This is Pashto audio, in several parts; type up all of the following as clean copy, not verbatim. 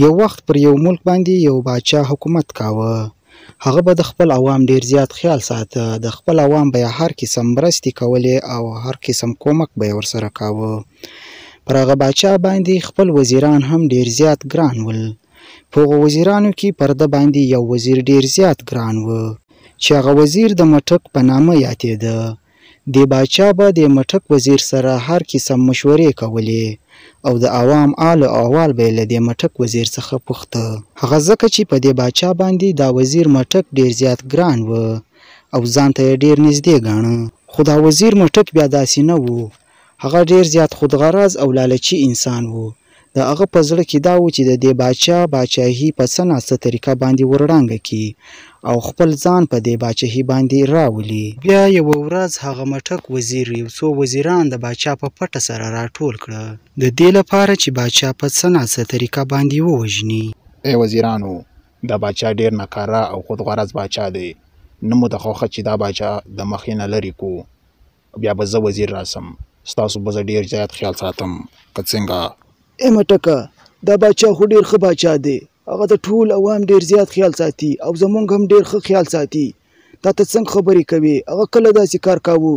یو وخت پر یو ملک باندې یو باچا حکومت کاوه. هغه به د خپل عوام ډیر زیات خیال ساته. د خپل عوام به هر قسم مرستې کولې او هر قسم کومک به ورسره کاوه. پر هغه باچا باندې خپل وزیران هم ډیر زیات ګران ول. په هغو وزیرانو کې پر ده باندې یو وزیر ډیر زیات ګران و چې هغه وزیر د مټک په نامه یادېده. دې باچا به د مټک وزیر سره هر قسم مشورې کولې او د عوام آل او احوال به یې له دې مټک وزیر څخه پوښته. هغه ځکه چې په دې باچا باندې دا وزیر مټک ډیر زیات ګران و او ځان ته یې ډیر نږدې ګاڼه. خو دا وزیر مټک بیا داسې نه و. هغه ډیر زیات خودغرض او لالچي انسان و. د هغه په زړه کې دا و چې د دې باچا باچاهي په څه ناڅه طریقه باندې ورړانګه کړي او خپل ځان په دې باچاهي باندې راولي. بیا یوه ورځ هغه مټک وزیر یو څو وزیران د باچا په پټه سره راټول کړه د دې لپاره چې باچا په څه ناڅه طریقه باندې ووژني. ای وزیرانو، دا باچا ډیر ناکاره او خودغرض باچا دی. نه مو د خوښه چې دا باچا د مخې نه لرې کو. بیا به زه وزیر راسم، ستاسو به زه ډیر زیات خیال ساتم. که څنګه؟ ای مټکه، دا باچا خو ډیر ښه باچا دی. هغه د ټول عوام ډیر زیات خیال ساتي او زمونږ هم ډیر ښه خیال ساتي. تا ته څنګه خبرې کوي؟ هغه کله داسې کار کاوه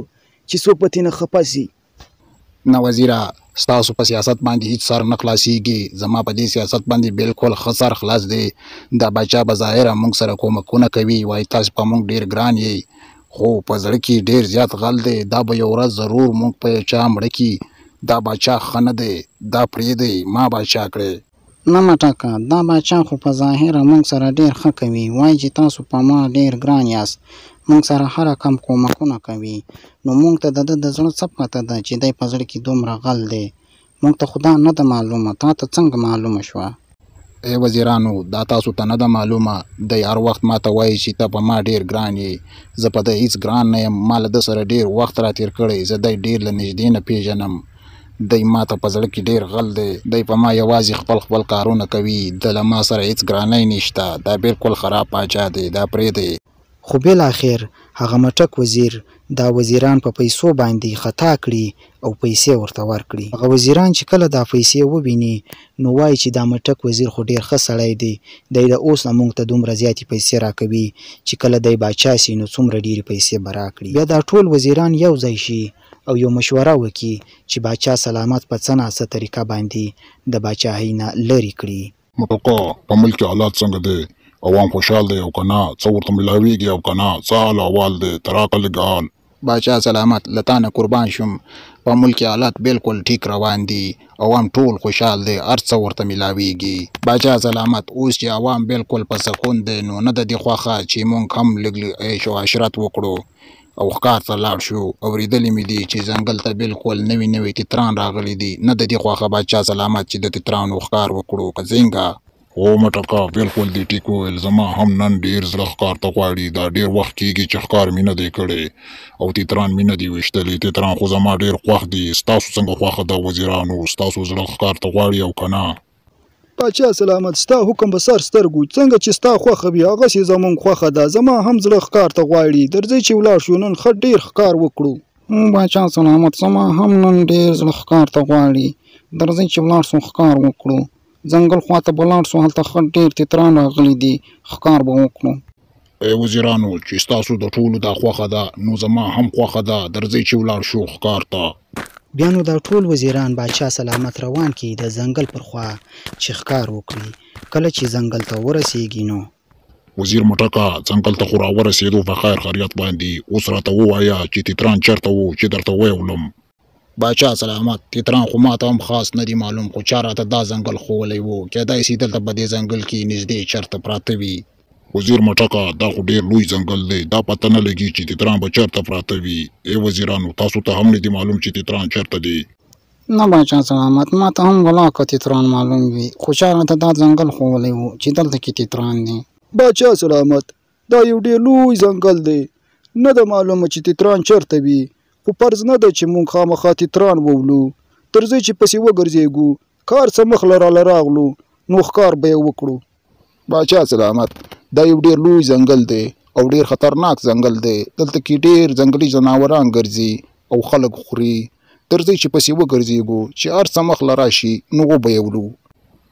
چې څوک په تېنه خفه سي. نه وزیره، ستاسو په سیاست باندې هیڅ سر نه خلاصیږي. زما په دې سیاست باندې بالکل ښه سر خلاص دی. دا باچا به ظاهره موږ سره کومکونه کوي، وایي تاسو په موږ ډیر ګران یې، خو په زړه کې ډیر زیات غل دی. دا به یو ورځ ضرور موږ په چا مړه کي. دا باچا ښه نه دی، دا پرېږدئ، ما باچا کړی. نه مټکه، دا باچا خو په ظاهره موږ سره ډیر ښه کوي. وایي چې تاسو په ما ډیر ګران یاست، موږ سره هر رقم کومکونه کوي. نو موږ ته د ده د زړه څه پته ده چې دی په زړه کې دومره غل دی؟ موږ ته خو دا نه ده معلومه. تا ته څنګه معلومه شوه؟ ای وزیرانو، دا تاسو ته نه ده معلومه. دی هر وخت ما ته وایي چې ته په ما ډیر ګران یې. زه په ده هیڅ ګران نه یم. ما له ده سره ډیر وخت راتېر کړی. زه دی ډیر له نږدې نه پیژنم. دی ما ته په زړه کې ډیر غل دی. دی په ما یوازې خپل کارونه کوي. د له ما سره هیڅ ګرانۍ نشته. دا بالکل خراب باچا دی، دا پرېږدئ. خو بالاخر هغه مټک وزیر دا وزیران په پیسو باندې خطا کړي او پیسې ورته ورکړي. هغه وزیران چې کله دا پیسې وویني نو وایي چې دا مټک وزیر خو ډیر ښه سړی دی. دی د اوس نه موږ ته دومره زیاتې پیسې راکوي چې کله دی باچا سي نو څومره ډیرې پیسې به راکړي. بیا دا ټول وزیران یو ځای شي او یو مشوره وکړي چې باچا سلامت په څه ناڅه طریقه باندې د باچاهۍ نه لرې کړي. مټکه، په ملک کې حالات څنګه دی؟ عوام خوشحال دی او که نه؟ څه ورته ملاویږي او که نه؟ څه حال احوال دی؟ ته راکړه لږ حال. باچا سلامت، له تا نه قربان شم. په ملک کې حالات بالکل ټیک روان دي. عوام ټول خوشحال دی، هر څه ورته ملاویږي. باچا سلامت، اوس چې عوام بالکل په سکون دی نو نه د دې خوښه چې موږ هم لږ عیش او عشرت وکړو او ښکار ته لاړ شو. اورېدلې مې دي چې ځنګل ته بالکل نوي تتران راغلي دي. نه د دې خوښه باچا سلامت چې د تترانو ښکار وکړو. که څنګه؟ هو مټکه، بالکل دې ټیک وویل. زما هم نن ډیر زړه ښکار ته غواړي. دا ډیر وخت کېږي چې ښکار مې نه دی کړی او تتران مې نه دي ویشتلی. تتران خو زما ډیر خوښ دي. ستاسو څنګه خوښه ده وزیرانو؟ ستاسو زړه ښکار ته غواړي او که نه؟ باچا سلامت، ستا حکم به سر سترګو. څنګه چې ستا خوښه وي هغسې زمونږ خوښه ده. زما هم زړه ښکار ته غواړي. درځئ چې ولاړ شو، نن ښه ډیر ښکار وکړو. باچا سلامت، زما هم نن ډیر زړه ښکار ته غواړي. درځئ چې ولاړ شو، ښکار وکړو. ځنګل خواته به لاړ شو، هلته ښه ډیر تتران راغلي دي، ښکار به وکړو. ای وزیرانو، چې ستاسو د ټولو دا خوښه ده نو زما هم خوښه ده. درځئ چې ولاړ شو ښکار ته. بیا نو دا ټول وزیران باچا سلامت روان کړي د ځنګل پر خوا چې ښکار وکړي. کله چې ځنګل ته ورسیږي نو وزیر مټکه، ځنګل ته خو راورسېدو په خیر خیریت باندې. اوس راته ووایه چې تتران چېرته وو چې درته ویولم. باچا سلامت، تتران خو ما ته هم خاص نه دي معلوم، خو چا راته دا ځنګل ښوولی و. کیدای سي دلته په دې ځنګل کې نږدې چېرته پراته وي. وزیر مټکه، دا خو ډیر لوی ځنګل دی. دا پته نه لګي چې تتران به چېرته پراته وي. ای وزیرانو، تاسو ته هم نه دي معلوم چې تتران چېرته دی؟ نه باچا سلامت، ما ته هم ولاکه تتران معلوم وي، خو چا راته دا ځنګل ښوولی و چې دلته کې تتران دی. باچا سلامت، دا یو ډیر لوی ځنګل دی. نه ده معلومه چې تتران چېرته وي، خو فرض نه ده چې موږ خامخا تتران وولو. درځئ چې پسې وګرځېږو. کار څه مخ له راغلو نو ښکار به یې وکړو. باچا سلامت، دا یو ډیر لوی ځنګل دی او ډیر خطرناک ځنګل دی. دلته کې ډیر ځنګلي ځناوران ګرځي او خلک خوري. درځئ چې پسې وګرځېږو چې هر څه مخ له راشي نو وبه یې ولو.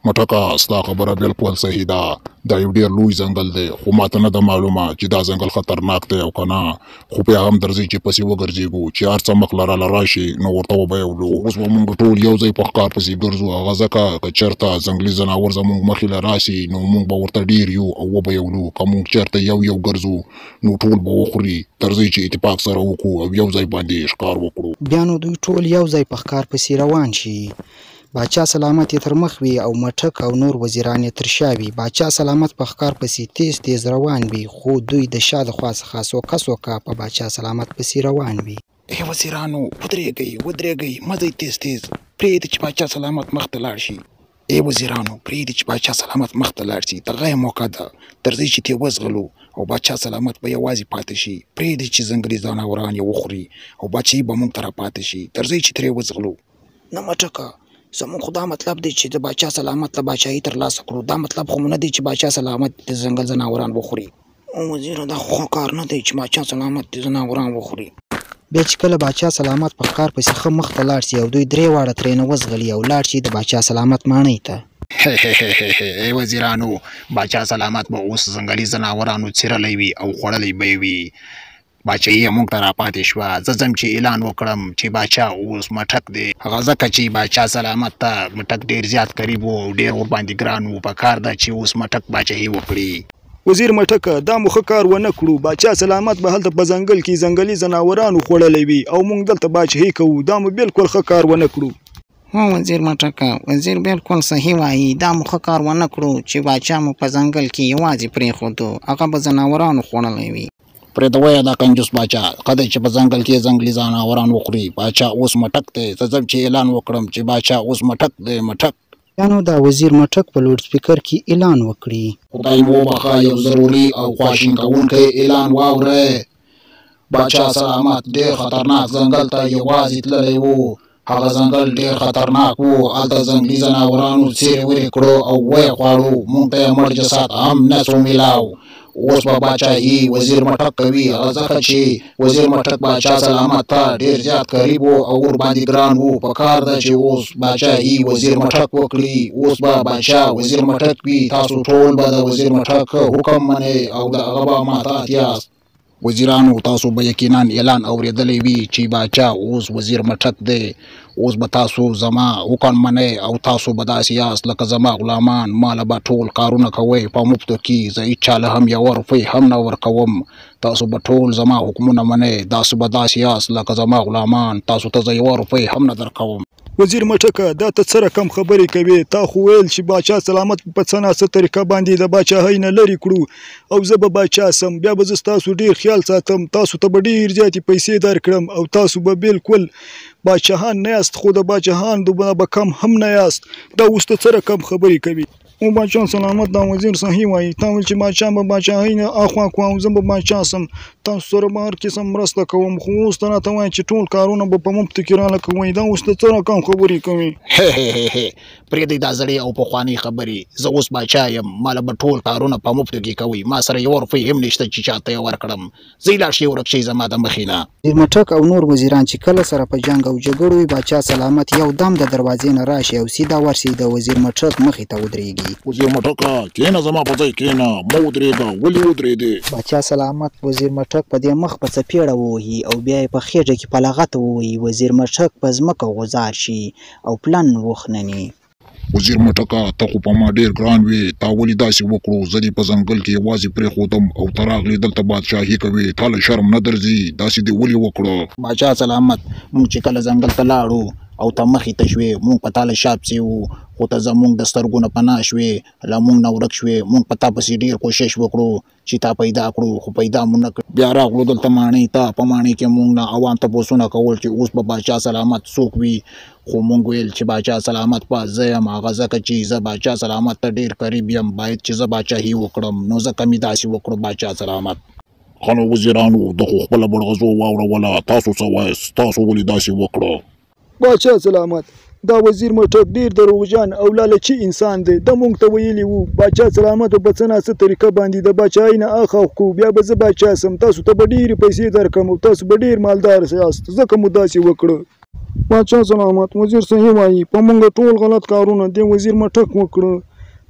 مټکه ستا خبره بالکل صحیح ده دا یو ډېر لوی ځنګل دی خو ماته نه ده معلومه چې دا ځنګل خطرناک دی او که نه خو بیا هم درځئ چې پسې وګرځېږو چې هر څه مخ لراله راشي نو ورته وبیولو اوس به مونږ ټول یو ځای په ښکار پسې ګرځو هغه ځکه که چېرته ځنګلي ځناور زمونږ مخې له راسي نو مونږ به ورته ډېر یو او وبیولو که مونږ چېرته یو ګرځو نو ټول به وخوري درځئ چې اتفاق سره وکړو او یو ځای باندې ښکار وکړو بیا نو دوی ټول یو ځای په ښکار پسې روان شي. باچا سلامت یې تر مخ وي او مټک او نور وزیران یې تر شا وي. باچا سلامت په ښکار پسې تیز روان وي خو دوی د شا د خوا څخه سوکه په باچا سلامت پسې روان وي. ای وزیرانو ودرېږئ مه ځئ تیز پرېږدئ چې باچا سلامت مخ ته لاړ شي. ای وزیرانو پرېږدئ چې باچا سلامت مخ ته لاړ شي دغه یې موقع ده درځئ چې ترې وزغلو او باچا سلامت به یوازې پاتې شي. پرېږدئ چې ځنګلي ځناوران یې وخوري او باچایي به موږ ته راپاتې شي. درځئ چې ترې وزغلو. نه مټکه زموږ خو دا مطلب دی چې د باچا سلامت له باچایي ترلاسه کړو. دا مطلب خو مو نه دی چې باچا سلامت د ځنګل ځناوران وخوري. وزیره دا خو کار نه دی چې باچا سلامت د ځناوران وخوري. بیا چې کله باچا سلامت په ښکار پسې ښه مخ ته لاړ شي او دوی درې واړه ترېنه وزغلي او لاړ شي د باچا سلامت ماڼۍ ته. ای وزیرانو باچا سلامت به اوس ځنګلي ځناورانو څیرلی وي او خوړلی به یې وي. باچایي یې موږ ته راپاتې شوه. زه ځم چې اعلان وکړم چې باچا اوس مټک دی هغه ځکه چې باچا سلامت ته مټک ډېر زیات قریب و او ډېر ورباندې ګران و. په کار ده چې اوس مټک باچایي وکړي. وزیر مټکه دا مو ښه کار ونه کړو. باچا سلامت به هلته په ځنګل کې ځنګلي ځناورانو خوړلی وي او موږ دلته باچایي کوو. دا مو بالکل ښه کار ونه کړو. هو وزیر مټکه وزیر بالکل صحیح وایي دا مو ښه کار ونه کړو چې باچا مو په ځنګل کې یوازې پرېښودو هغه به ځناورانو خوړلی وي. پرېږدوی دا کنجوس باچا ښه دی چې په ځنګل کې ځنګلي ځناوران وخوري. باچا اوس مټک دی. زه ځم چې اعلان وکړم چې باچا اوس مټک دی مټک. بیا نو دا وزیر مټک په لوډ سپیکر کې اعلان وکړي. خدای مو وبخښه یو ضروري او خواشینکوونکی اعلان واورئ. باچا سلامت ډېر خطرناک ځنګل ته یوازې تللی و. هغه ځنګل ډېر خطرناک و. هلته ځنګلي ځناورانو څیرې ویرې کړو او ویې خواړو. موږ ته یې مړ جسد هم نه سو میلاو. اوس به باچایي وزیر مټک کوي هغه ځکه چې وزیر مټک باچا سلامت ته ډېر زیات قریب و او ورباندې ګران و. په کار ده چې اوس باچایي وزیر مټک وکړي. اوس به باچا وزیر مټک وي. تاسو ټول به د وزیر مټک حکم منئ او د هغه به ماتحت یاست. وزیرانو تاسو به یقینا اعلان اورېدلی وي چې باچا اوس وزیر مټک دی. اوس به تاسو زما حکم منئ او تاسو به داسې یاست لکه زما غلامان. ماله به ټول کارونه کوئ په مفتو کې. زه هېچ چاله هم یوه روپۍ هم نه ورکوم. تاسو به ټول زما حکمونه منئ. تاسو به داسې یاست لکه زما غلامان. تاسو ته زه یوه روپۍ هم نه درکوم. وزیر مټکه دا ته څه رقم خبرې کوې؟ تا خو ویل چې باچا سلامت په څه ناڅه طریقه باندې د باچاهۍ نه لرې کړو او زه به باچا سم. بیا به زه ستاسو ډېر خیال ساتم. تاسو ته به ډېر زیاتې پیسې درکړم او تاسو به بالکل باچاهان نه یاست خو د باچاهانو به کم هم نه یاست. دا اوس ته څه رقم خبرې کوي؟ او باچا سلامت دا وزیر صحیح وایي. تا ویل چې باچا به باچاهۍ نه اخوا کړو او زه به باچا سم. تاسو سره به هر قسم مرسته کوم خو اوس ته راته وایي چې ټول کارونه به په مفتو کې راله کوئ. دا اوس ته څه رقم خبرې کوي؟ پرېږدئ دا زړې او پخوانۍ خبرې. زه اوس باچا یم. ماله به ټول کارونه په مفتو کې کوئ. ما سره یوه روپۍ هم نشته چې چاته یې ورکړم. ځئ لاړ شئ ورک شئ زما د مخې نه. وزیر مټک او نور وزیران چې کله سره په جنګ او جګړو وي باچا سلامت یو دم د دروازې نه راشي او سیده ورشي د وزیر مټک مخې ته ودرېږي. وزیر مټکه کېنه زما په ځای کېنه مه ودرېږه. ولې ودرېدې؟ باچا سلامت وزیر مټک په دې مخ په څپېړه ووهي او بیا یې په خېټه کې په لغته ووهي. وزیر مټک په ځمکه غوځار شي او پلن وخنني. وزیر مټکه ته خو په ما ډېر ګران وې. تا ولې داسې وکړو؟ زه دې په ځنګل کې یوازې پرېښودم او ته راغلې دلته بادشاهي کوې. تا له شرم نه درځي؟ داسې دې ولې وکړه؟ باچا سلامت موږ چې کله ځنګل ته لاړو او ته مخې ته شوې موږ په تا له شا پسې وو خو ته زموږ د سترګو نه پناه شوې له موږ نه ورک شوې. موږ په تا پسې ډېر کوشش وکړو چې تا پیدا کړو خو پیدا مو نه کړ. بیا راغلو دلته ماڼۍ ته. په ماڼۍ کې موږ نه عوام تپوسونه کول چې اوس به باچا سلامت څوک وي خو موږ ویل چې باچا سلامت به زه یم. هغه ځکه چې زه باچا سلامت ته ډېر قریب یم باید چې زه باچاهي وکړم نو ځکه مې داسې وکړو باچا سلامت. ښه نو وزیرانو د خو خپله بړغزو واوروله. تاسو څه وایاست؟ تاسو ولې داسې وکړه؟ باچا سلامت دا وزیر مټک ډېر دروغجن او لالچي انسان دی. د موږ ته ویلي وو باچا سلامت په څه ناڅه طریقه باندې د باچایۍ نه اخوا کړو. بیا به زه باچا سم. تاسو ته به ډېرې پیسې درکړم او تاسو به ډېر مالدار یاست ځکه مو داسې وکړه. باچا سلامت وزیر صحیح وایي په موږ ټول غلط کارونه دی وزیر مټک وکړه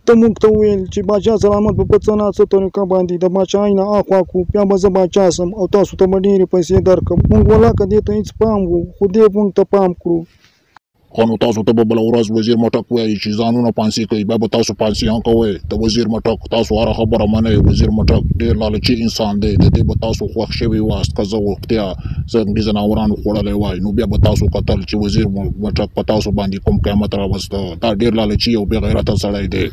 ته موږ ته ویل چې باچا سلامت په څه نه څه طریقه باندې د باچاهۍ نه اخوا کړو بیا به زه باچا سم او تاسو ته به ډېرې پیسې درکړم موږ ولاکه دې ته هېڅ پام و خو دې موږ ته پام کړو خو نو تاسو ته به بله ورځ وزیر مټک وایي چې ځانونه پانسي کوي بیا به تاسو پانسي هم کوئ د وزیر مټک تاسو هره خبره منئ وزیر مټک ډېر لالچي انسان دی د دې به تاسو خوښ شوي واست که زه وختیا زنګي ځناورانو خوړلی وای نو بیا به تاسو کتل چې وزیر مټک په تاسو باندې کوم قیامت راوسته دا ډېر لالچي او بې غیرته سړی دی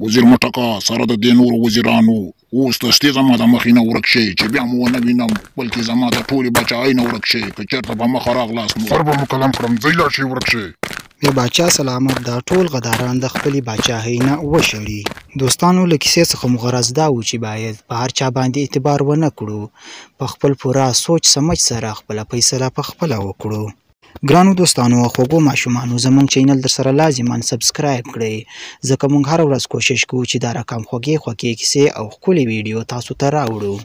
وزیر مټکه سره د دې نورو وزیرانو اوس تستې زما د مخې نه ورک شي چې بیا مو ونه وینم بلکې زما د ټولې بچایۍ نه ورک شي که چېرته به مخه راغلاست نو سر به مو قلم کړم ځئ لاړ شئ ورک شئ بیا باچا سلامت دا ټول غداران د خپلې باچاهۍ نه وشړي. دوستانو له کیسې څخه مو غرض دا و چې باید په هر چا باندې اعتبار ونه کړو په خپل پوره سوچ سمج سره خپله فیصله په خپله وکړو. ګرانو دوستانو او خوږو ماشومانو زموږ چینل در سره لازما سبسکرایب کړئ ځکه موږ هره ورځ کوشش کوو چې دا رقم خوږې کیسې او ښکلې ویډیو تاسو ته راوړو.